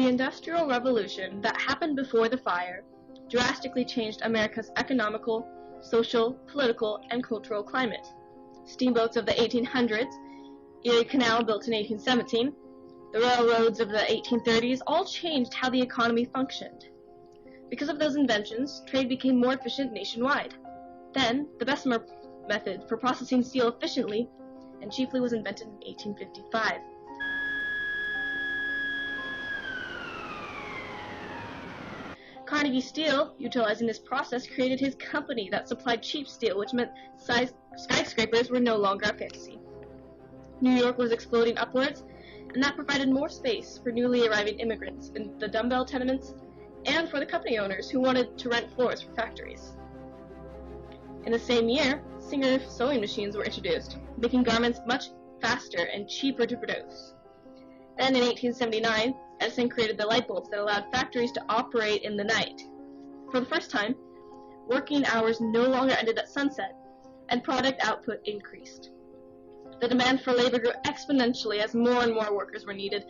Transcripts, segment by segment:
The Industrial Revolution that happened before the fire drastically changed America's economical, social, political, and cultural climate. Steamboats of the 1800s, Erie Canal built in 1817, the railroads of the 1830s all changed how the economy functioned. Because of those inventions, trade became more efficient nationwide. Then, the Bessemer method for processing steel efficiently and cheaply was invented in 1855. Carnegie Steel, utilizing this process, created his company that supplied cheap steel, which meant skyscrapers were no longer a fantasy. New York was exploding upwards, and that provided more space for newly arriving immigrants in the dumbbell tenements and for the company owners who wanted to rent floors for factories. In the same year, Singer sewing machines were introduced, making garments much faster and cheaper to produce. Then in 1879, Edison created the light bulbs that allowed factories to operate in the night. For the first time, working hours no longer ended at sunset, and product output increased. The demand for labor grew exponentially as more and more workers were needed,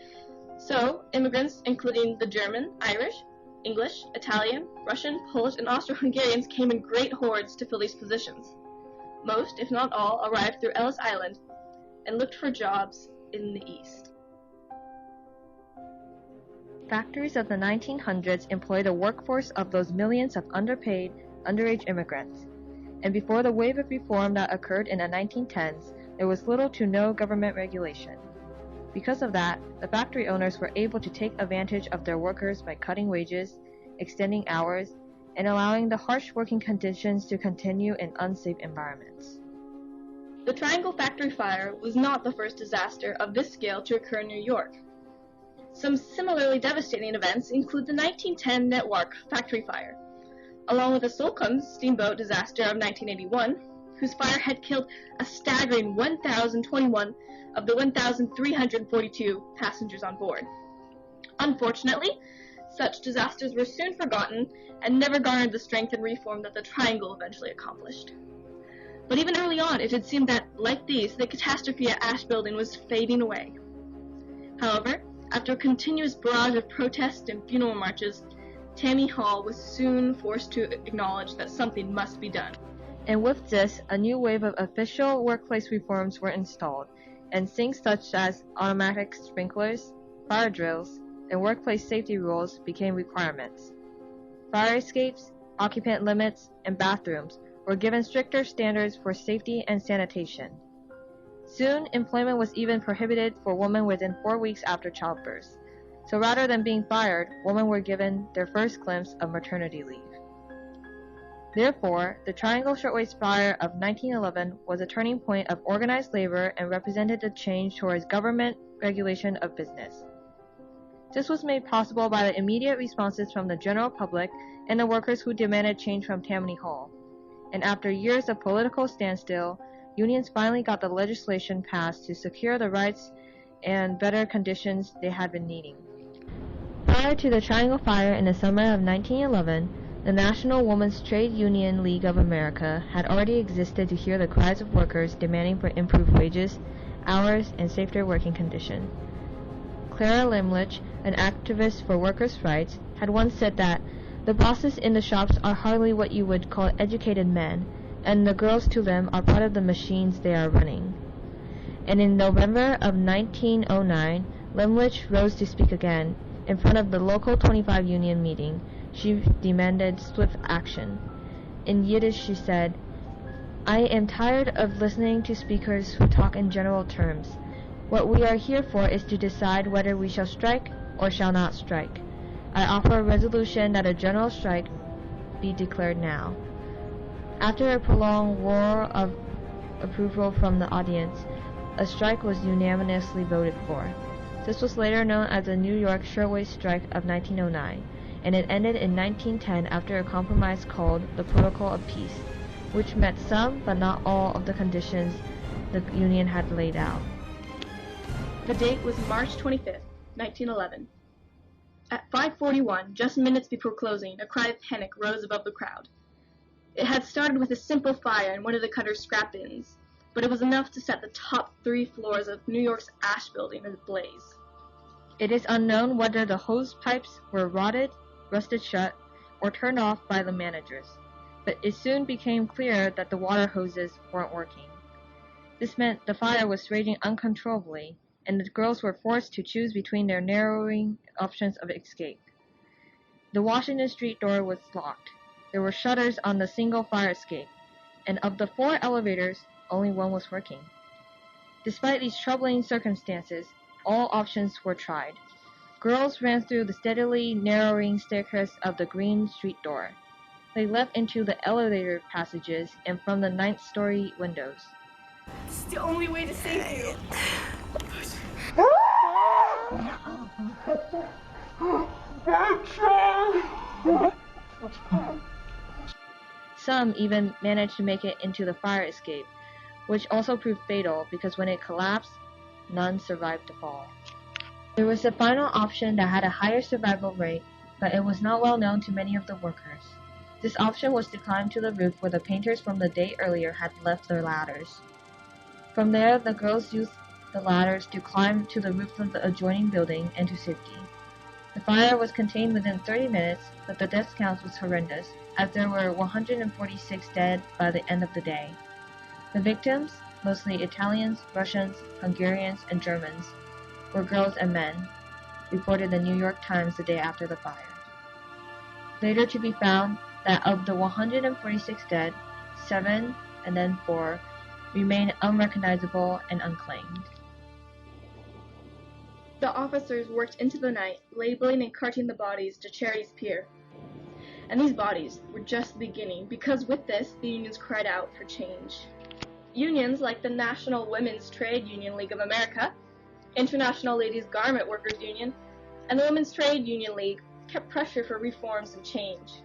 so immigrants, including the German, Irish, English, Italian, Russian, Polish, and Austro-Hungarians, came in great hordes to fill these positions. Most, if not all, arrived through Ellis Island and looked for jobs in the East. Factories of the 1900s employed a workforce of those millions of underpaid, underage immigrants. And before the wave of reform that occurred in the 1910s, there was little to no government regulation. Because of that, the factory owners were able to take advantage of their workers by cutting wages, extending hours, and allowing the harsh working conditions to continue in unsafe environments. The Triangle Factory Fire was not the first disaster of this scale to occur in New York. Some similarly devastating events include the 1910 Newark Factory Fire, along with the Solcombe steamboat disaster of 1981, whose fire had killed a staggering 1,021 of the 1,342 passengers on board. Unfortunately, such disasters were soon forgotten and never garnered the strength and reform that the Triangle eventually accomplished. But even early on, it had seemed that, like these, the catastrophe at Ash Building was fading away. However, after a continuous barrage of protests and funeral marches, Tammany Hall was soon forced to acknowledge that something must be done. And with this, a new wave of official workplace reforms were installed, and things such as automatic sprinklers, fire drills, and workplace safety rules became requirements. Fire escapes, occupant limits, and bathrooms were given stricter standards for safety and sanitation. Soon, employment was even prohibited for women within 4 weeks after childbirth. So rather than being fired, women were given their first glimpse of maternity leave. Therefore, the Triangle Shirtwaist Fire of 1911 was a turning point of organized labor and represented a change towards government regulation of business. This was made possible by the immediate responses from the general public and the workers who demanded change from Tammany Hall. And after years of political standstill, unions finally got the legislation passed to secure the rights and better conditions they had been needing. Prior to the Triangle Fire in the summer of 1911, the National Women's Trade Union League of America had already existed to hear the cries of workers demanding for improved wages, hours, and safer working conditions. Clara Limlich, an activist for workers' rights, had once said that the bosses in the shops are hardly what you would call educated men, and the girls to them are part of the machines they are running. And in November of 1909, Limlich rose to speak again. In front of the local 25 union meeting, she demanded swift action. In Yiddish she said, "I am tired of listening to speakers who talk in general terms. What we are here for is to decide whether we shall strike or shall not strike. I offer a resolution that a general strike be declared now." After a prolonged roar of approval from the audience, a strike was unanimously voted for. This was later known as the New York Shirtwaist Strike of 1909, and it ended in 1910 after a compromise called the Protocol of Peace, which met some but not all of the conditions the Union had laid out. The date was March 25th, 1911. At 5:41, just minutes before closing, a cry of panic rose above the crowd. It had started with a simple fire in one of the cutter's scrap bins, but it was enough to set the top 3 floors of New York's Ash Building ablaze. It is unknown whether the hose pipes were rotted, rusted shut, or turned off by the managers, but it soon became clear that the water hoses weren't working. This meant the fire was raging uncontrollably, and the girls were forced to choose between their narrowing options of escape. The Washington Street door was locked. There were shutters on the single fire escape, and of the 4 elevators, only one was working. Despite these troubling circumstances, all options were tried. Girls ran through the steadily narrowing staircase of the Green Street door. They leapt into the elevator passages and from the 9th-story windows. It's the only way to save you. Some even managed to make it into the fire escape, which also proved fatal because when it collapsed, none survived the fall. There was a final option that had a higher survival rate, but it was not well known to many of the workers. This option was to climb to the roof where the painters from the day earlier had left their ladders. From there, the girls used the ladders to climb to the roof of the adjoining building and to safety. The fire was contained within 30 minutes, but the death count was horrendous, as there were 146 dead by the end of the day. The victims, mostly Italians, Russians, Hungarians, and Germans, were girls and men, reported the New York Times the day after the fire. Later to be found that of the 146 dead, 7 and then 4 remain unrecognizable and unclaimed. The officers worked into the night, labeling and carting the bodies to Charities Pier. And these bodies were just the beginning, because with this, the unions cried out for change. Unions like the National Women's Trade Union League of America, International Ladies Garment Workers Union, and the Women's Trade Union League kept pressure for reforms and change.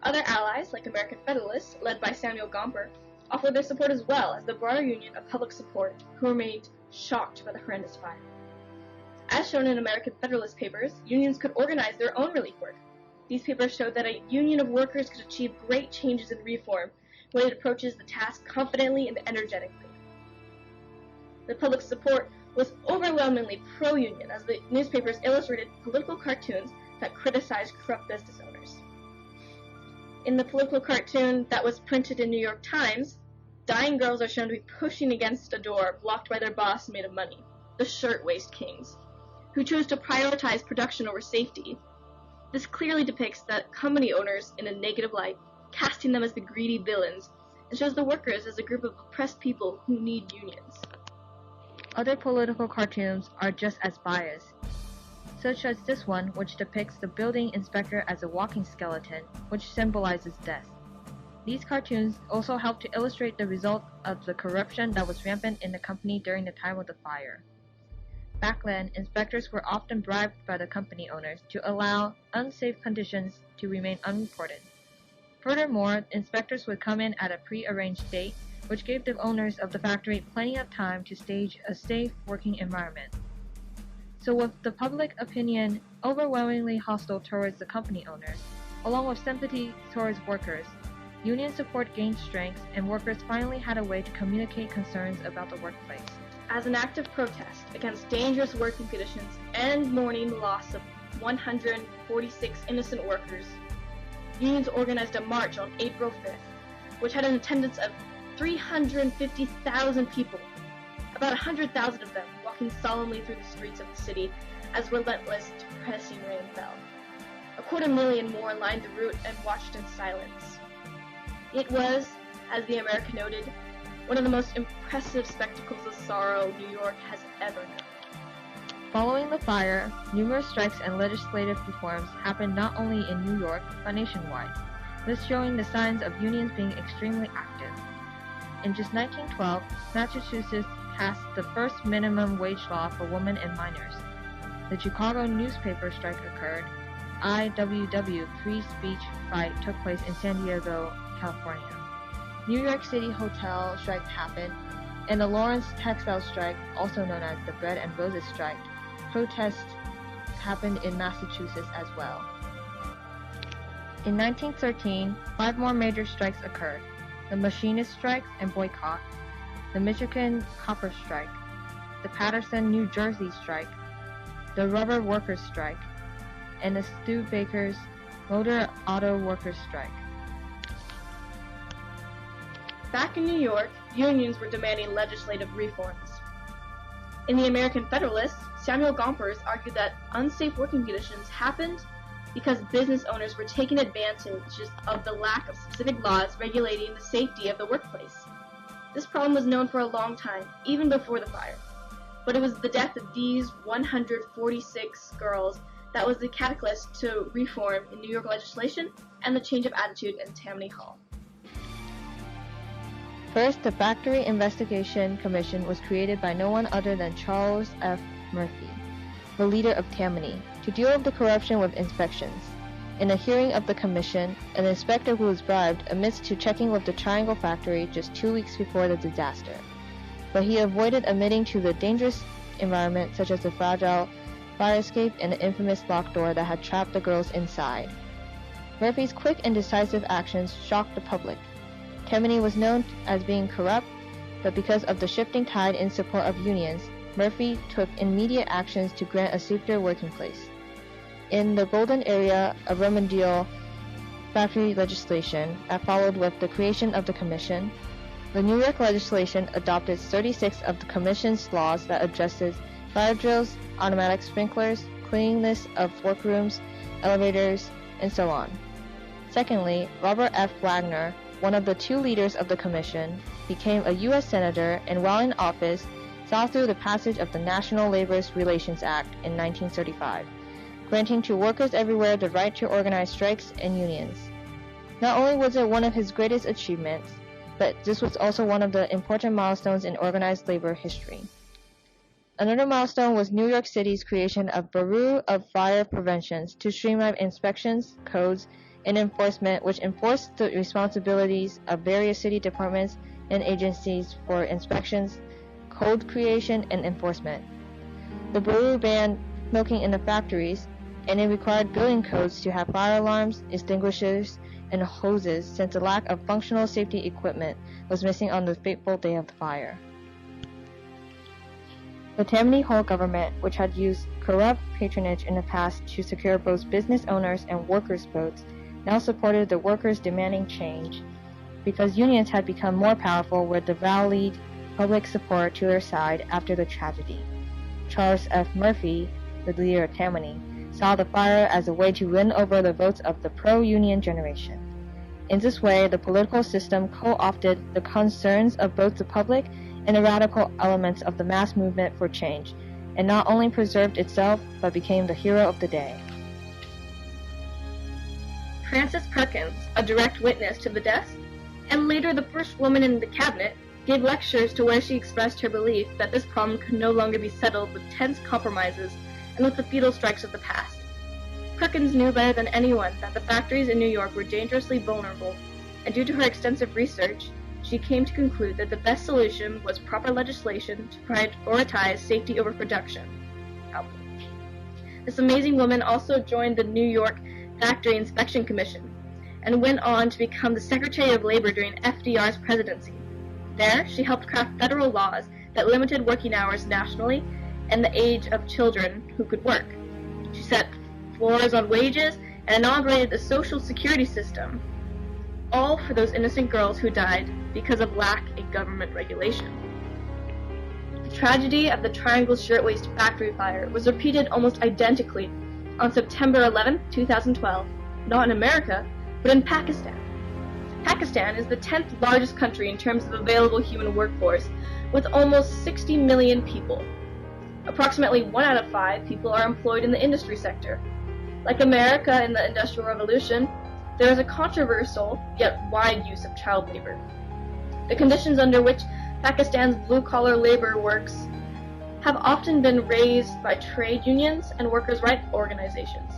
Other allies, like American Federalists, led by Samuel Gompers, offered their support as well as the broader Union of Public Support, who remained shocked by the horrendous fire. As shown in American Federalist papers, unions could organize their own relief work. These papers showed that a union of workers could achieve great changes in reform when it approaches the task confidently and energetically. The Public Support was overwhelmingly pro-union, as the newspapers illustrated political cartoons that criticized corrupt business owners. In the political cartoon that was printed in New York Times, dying girls are shown to be pushing against a door blocked by their boss made of money, the Shirtwaist Kings, who chose to prioritize production over safety. This clearly depicts the company owners in a negative light, casting them as the greedy villains, and shows the workers as a group of oppressed people who need unions. Other political cartoons are just as biased, such as this one, which depicts the building inspector as a walking skeleton, which symbolizes death. These cartoons also help to illustrate the result of the corruption that was rampant in the company during the time of the fire. Back then, inspectors were often bribed by the company owners to allow unsafe conditions to remain unreported. Furthermore, inspectors would come in at a pre-arranged date, which gave the owners of the factory plenty of time to stage a safe working environment. So with the public opinion overwhelmingly hostile towards the company owners, along with sympathy towards workers, union support gained strength and workers finally had a way to communicate concerns about the workplace. As an act of protest against dangerous working conditions and mourning the loss of 146 innocent workers, unions organized a march on April 5th, which had an attendance of 350,000 people, about 100,000 of them walking solemnly through the streets of the city as relentless, depressing rain fell. 250,000 more lined the route and watched in silence. It was, as the American noted, one of the most impressive spectacles of sorrow New York has ever known. Following the fire, numerous strikes and legislative reforms happened not only in New York, but nationwide, thus showing the signs of unions being extremely active. In just 1912, Massachusetts passed the first minimum wage law for women and minors. The Chicago newspaper strike occurred. IWW Free Speech fight took place in San Diego, California. New York City hotel strike happened, and the Lawrence textile strike, also known as the Bread and Roses strike, protest happened in Massachusetts as well. In 1913, 5 more major strikes occurred: the machinist strike and boycott, the Michigan copper strike, the Paterson, New Jersey strike, the rubber workers' strike, and the Studebaker's motor auto workers' strike. Back in New York, unions were demanding legislative reforms. In the American Federalist, Samuel Gompers argued that unsafe working conditions happened because business owners were taking advantage of the lack of specific laws regulating the safety of the workplace. This problem was known for a long time, even before the fire. But it was the death of these 146 girls that was the catalyst to reform in New York legislation and the change of attitude in Tammany Hall. First, the Factory Investigation Commission was created by no one other than Charles F. Murphy, the leader of Tammany, to deal with the corruption with inspections. In a hearing of the commission, an inspector who was bribed admits to checking with the Triangle factory just 2 weeks before the disaster. But he avoided admitting to the dangerous environment such as the fragile fire escape and the infamous locked door that had trapped the girls inside. Murphy's quick and decisive actions shocked the public. Tammany was known as being corrupt, but because of the shifting tide in support of unions, Murphy took immediate actions to grant a safer working place. In the golden era of remedial factory legislation that followed with the creation of the commission, the New York legislation adopted 36 of the commission's laws that addresses fire drills, automatic sprinklers, cleanliness of workrooms, elevators, and so on. Secondly, Robert F. Wagner, one of the two leaders of the commission, became a U.S. Senator and while in office saw through the passage of the National Labor Relations Act in 1935, granting to workers everywhere the right to organize strikes and unions. Not only was it one of his greatest achievements, but this was also one of the important milestones in organized labor history. Another milestone was New York City's creation of Bureau of Fire Prevention to streamline inspections, codes, and enforcement, which enforced the responsibilities of various city departments and agencies for inspections, code creation, and enforcement. The Bureau banned smoking in the factories, and it required building codes to have fire alarms, extinguishers, and hoses since the lack of functional safety equipment was missing on the fateful day of the fire. The Tammany Hall government, which had used corrupt patronage in the past to secure both business owners and workers' votes, now supported the workers demanding change because unions had become more powerful with the rallied public support to their side after the tragedy. Charles F. Murphy, the leader of Tammany, saw the fire as a way to win over the votes of the pro-union generation. In this way, the political system co-opted the concerns of both the public and the radical elements of the mass movement for change, and not only preserved itself, but became the hero of the day. Frances Perkins, a direct witness to the deaths, and later the first woman in the cabinet, gave lectures to where she expressed her belief that this problem could no longer be settled with tense compromises and with the feudal strikes of the past. Perkins knew better than anyone that the factories in New York were dangerously vulnerable, and due to her extensive research, she came to conclude that the best solution was proper legislation to prioritize safety over production output. This amazing woman also joined the New York Factory Inspection Commission and went on to become the Secretary of Labor during FDR's presidency. There, she helped craft federal laws that limited working hours nationally and the age of children who could work. She set floors on wages and inaugurated the Social Security system, all for those innocent girls who died because of lack of government regulation. The tragedy of the Triangle Shirtwaist factory fire was repeated almost identically on September 11, 2012, not in America, but in Pakistan. Pakistan is the 10th largest country in terms of available human workforce, with almost 60 million people. Approximately 1 out of 5 people are employed in the industry sector. Like America in the Industrial Revolution, there is a controversial yet wide use of child labor. The conditions under which Pakistan's blue-collar labor works have often been raised by trade unions and workers' rights organizations,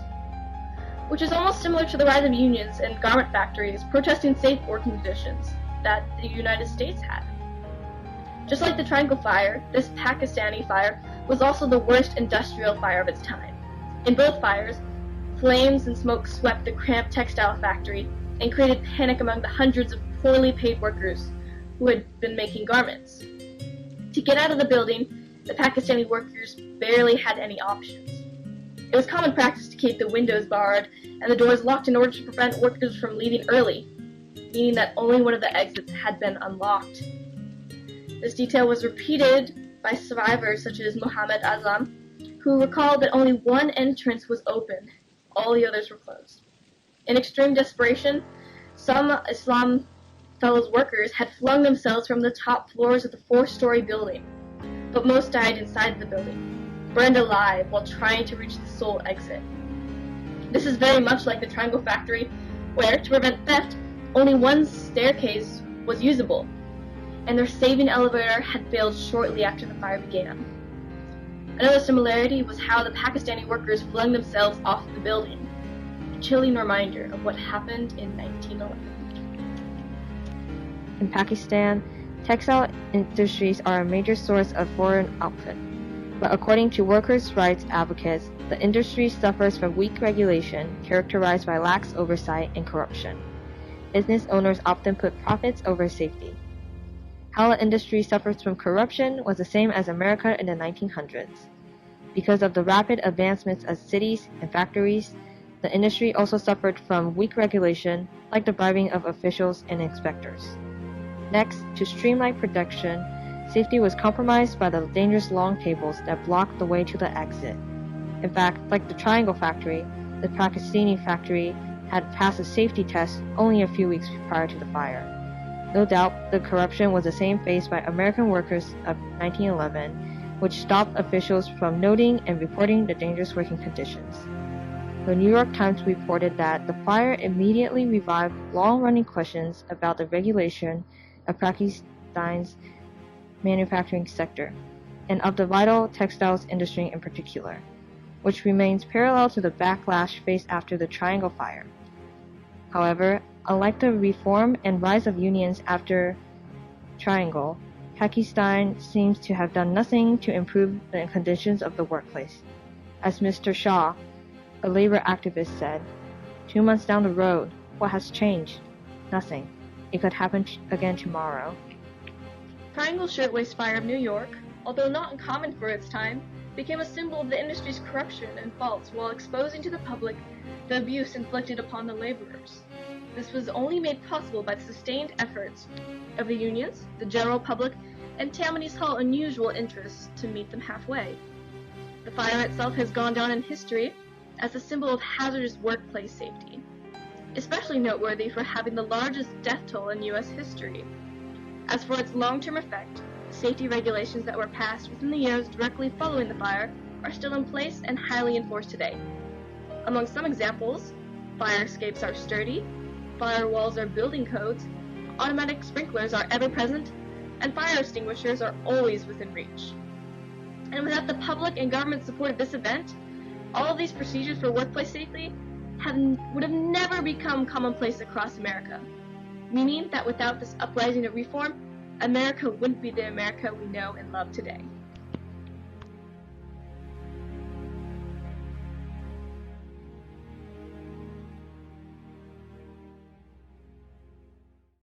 which is almost similar to the rise of unions and garment factories protesting safe working conditions that the United States had. Just like the Triangle Fire, this Pakistani fire was also the worst industrial fire of its time. In both fires, flames and smoke swept the cramped textile factory and created panic among the hundreds of poorly paid workers who had been making garments. To get out of the building, the Pakistani workers barely had any options. It was common practice to keep the windows barred and the doors locked in order to prevent workers from leaving early, meaning that only one of the exits had been unlocked. This detail was repeated by survivors such as Muhammad Azam, who recalled that only one entrance was open, all the others were closed. In extreme desperation, some Islam fellows workers had flung themselves from the top floors of the 4-story building, but most died inside the building, burned alive while trying to reach the sole exit. This is very much like the Triangle Factory, where, to prevent theft, only one staircase was usable, and their saving elevator had failed shortly after the fire began. Another similarity was how the Pakistani workers flung themselves off the building, a chilling reminder of what happened in 1911. In Pakistan, textile industries are a major source of foreign output, but according to workers' rights advocates, the industry suffers from weak regulation characterized by lax oversight and corruption. Business owners often put profits over safety. How the industry suffers from corruption was the same as America in the 1900s. Because of the rapid advancements of cities and factories, the industry also suffered from weak regulation, like the bribing of officials and inspectors. Next, to streamline production, safety was compromised by the dangerous long tables that blocked the way to the exit. In fact, like the Triangle Factory, the Pakistani factory had passed a safety test only a few weeks prior to the fire. No doubt, the corruption was the same faced by American workers of 1911, which stopped officials from noting and reporting the dangerous working conditions. The New York Times reported that the fire immediately revived long-running questions about the regulation of Pakistan's manufacturing sector, and of the vital textiles industry in particular, which remains parallel to the backlash faced after the Triangle Fire. However, unlike the reform and rise of unions after Triangle, Pakistan seems to have done nothing to improve the conditions of the workplace. As Mr. Shah, a labor activist, said, 2 months down the road, what has changed? Nothing. It could happen again tomorrow. Triangle Shirtwaist Fire of New York, although not uncommon for its time, became a symbol of the industry's corruption and faults while exposing to the public the abuse inflicted upon the laborers. This was only made possible by the sustained efforts of the unions, the general public, and Tammany's Hall unusual interests to meet them halfway. The fire itself has gone down in history as a symbol of hazardous workplace safety, especially noteworthy for having the largest death toll in U.S. history. As for its long-term effect, the safety regulations that were passed within the years directly following the fire are still in place and highly enforced today. Among some examples, fire escapes are sturdy, firewalls are building codes, automatic sprinklers are ever-present, and fire extinguishers are always within reach. And without the public and government support of this event, all of these procedures for workplace safety would have never become commonplace across America, meaning that without this uprising of reform, America wouldn't be the America we know and love today.